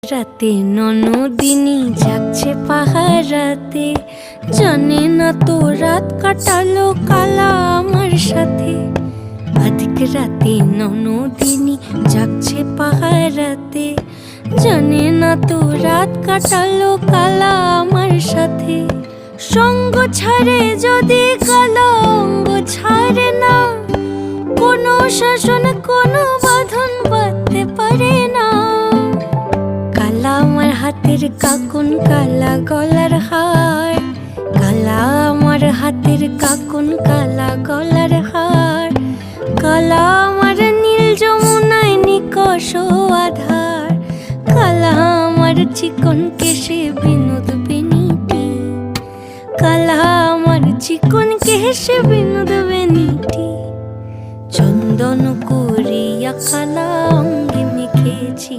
রাতে ননদিনী জাগছে পাহারাতে, জানে না তো রাত কাটালো কালা আমার সাথে। আধিক রাতে ননদিনী জাগছে পাহারাতে, জানে না তো রাত কাটালো কালা আমার সাথে। সঙ্গ ছাড়ে যদি কালা অঙ্গ ছাড়ে না, কোনো শাসন কোনো বাঁধন বাঁধতে পারে না। কালা আমার হাতের কাকুন কালা গলার হার, কালা আমার হাতের কাকুন কালা গলার হার। কালা আমার নীল যমুনায় নিকষ আধার, কালা আমার চিকন কেশে বিনোদ বেনিটি, কালা আমার চিকন কেশে বিনোদ বেনিটি। চন্দন করিয়া কালা অঙ্গে মেখেছি।